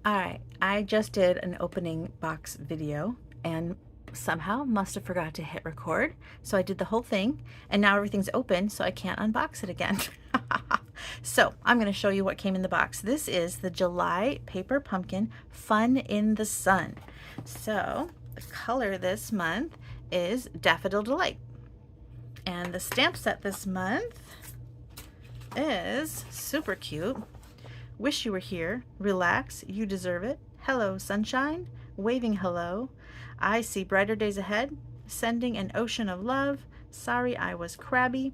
All right, I just did an opening box video and somehow must have forgot to hit record. So I did the whole thing and now everything's open, so I can't unbox it again. So I'm going to show you what came in the box. This is the July Paper Pumpkin Fun in the Sun. So the color this month is Daffodil Delight. And the stamp set this month is super cute. Wish you were here, relax, you deserve it, hello sunshine, waving hello, I see brighter days ahead, sending an ocean of love, sorry I was crabby,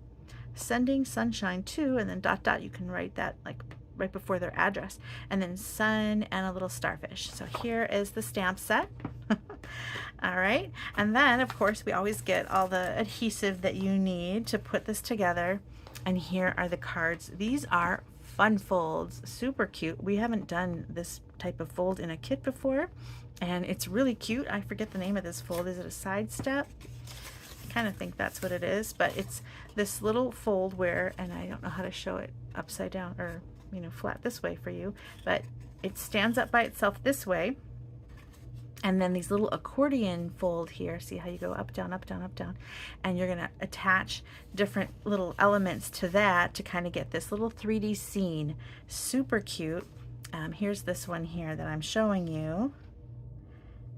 sending sunshine too, and then dot dot, you can write that like right before their address, and then sun and a little starfish. So here is the stamp set. All right, and then of course we always get all the adhesive that you need to put this together, and here are the cards. These are fun folds, super cute. We haven't done this type of fold in a kit before, and it's really cute. I forget the name of this fold. Is it a side step? I kind of think that's what it is, but it's this little fold where, and I don't know how to show it upside down or, you know, flat this way for you, but it stands up by itself this way. And then these little accordion fold here, see how you go up, down, up, down, up, down, and you're gonna attach different little elements to that to kind of get this little 3D scene. Super cute. Here's this one here that I'm showing you.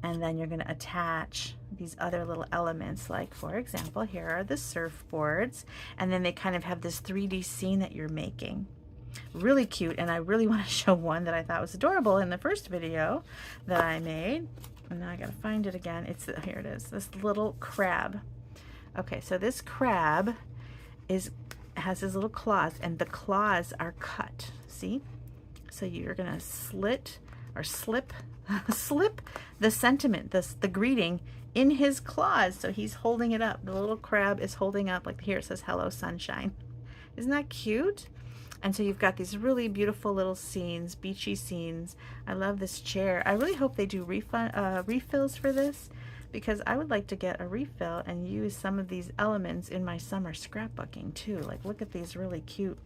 And then you're gonna attach these other little elements, like for example, here are the surfboards, and then they kind of have this 3D scene that you're making. Really cute, and I really want to show one that I thought was adorable in the first video that I made. And now I gotta find it again. Here it is, this little crab. Okay, so this crab has his little claws, and the claws are cut. See? So you're gonna slit or slip slip the sentiment, the greeting in his claws. So he's holding it up. The little crab is holding up, like here it says hello sunshine. Isn't that cute? And so you've got these really beautiful little scenes, beachy scenes. I love this chair. I really hope they do refills for this, because I would like to get a refill and use some of these elements in my summer scrapbooking too. Like, look at these really cute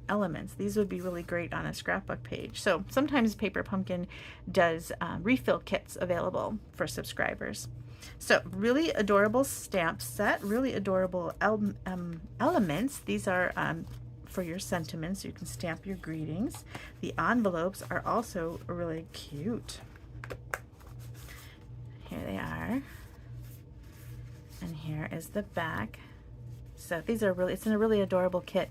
elements. These would be really great on a scrapbook page. So sometimes Paper Pumpkin does refill kits available for subscribers. So really adorable stamp set, really adorable elements. These are for your sentiments. You can stamp your greetings. The envelopes are also really cute. Here they are. And here is the back. So these are really, it's in a really adorable kit,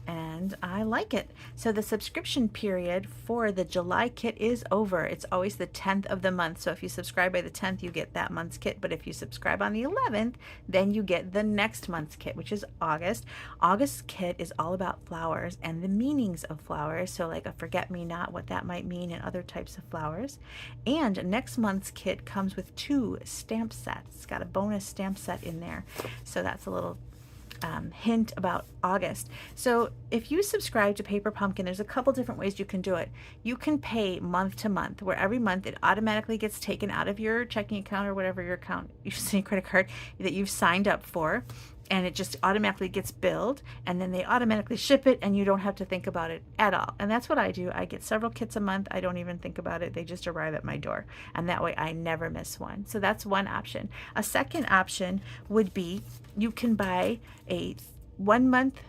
and I like it. So the subscription period for the July kit is over. It's always the 10th of the month. So if you subscribe by the 10th, you get that month's kit. But if you subscribe on the 11th, then you get the next month's kit, which is August. August's kit is all about flowers and the meanings of flowers. So like a forget-me-not, what that might mean, and other types of flowers. And next month's kit comes with 2 stamp sets. It's got a bonus stamp set in there. So that's a little hint about August. So if you subscribe to Paper Pumpkin, there's a couple different ways you can do it. You can pay month to month, where every month it automatically gets taken out of your checking account or whatever your account, your credit card that you've signed up for, and it just automatically gets billed, and then they automatically ship it, and you don't have to think about it at all. And that's what I do. I get several kits a month. I don't even think about it. They just arrive at my door, and that way I never miss one. So that's one option. A second option would be you can buy a 1 month,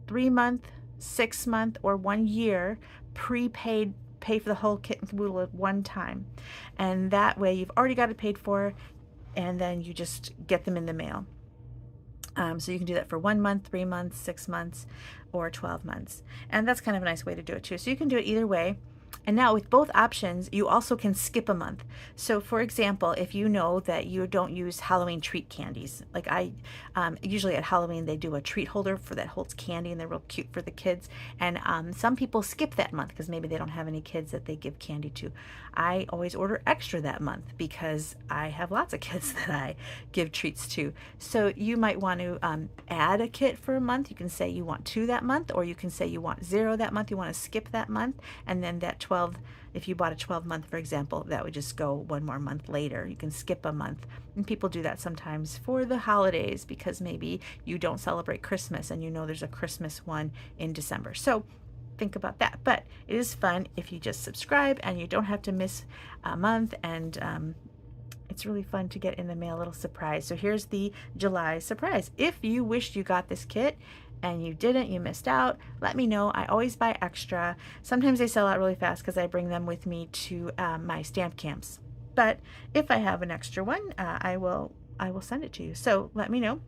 3 month, 6 month, or 1 year prepaid, pay for the whole kit and caboodle at one time. And that way you've already got it paid for, and then you just get them in the mail. So you can do that for 1 month, 3 months, 6 months, or 12 months. And that's kind of a nice way to do it too. So you can do it either way. And now with both options, you also can skip a month. So for example, if you know that you don't use Halloween treat candies, like I usually at Halloween they do a treat holder for that holds candy, and they're real cute for the kids. And some people skip that month because maybe they don't have any kids that they give candy to. I always order extra that month because I have lots of kids that I give treats to. So you might want to add a kit for a month. You can say you want 2 that month, or you can say you want 0 that month. You want to skip that month, and then that 12, if you bought a 12 month, for example, that would just go 1 more month later. You can skip a month. And people do that sometimes for the holidays, because maybe you don't celebrate Christmas and you know there's a Christmas one in December. So think about that. But it is fun if you just subscribe, and you don't have to miss a month, and it's really fun to get in the mail a little surprise. So here's the July surprise. If you wished you got this kit and you didn't, you missed out, let me know. I always buy extra. Sometimes they sell out really fast because I bring them with me to my stamp camps. But if I have an extra one, I will send it to you. So let me know.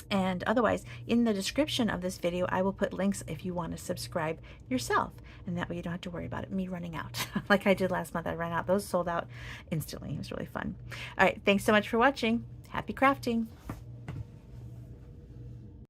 And otherwise, in the description of this video, I will put links if you want to subscribe yourself. And that way you don't have to worry about it, me running out. Like I did last month, I ran out. Those sold out instantly. It was really fun. All right, thanks so much for watching. Happy crafting.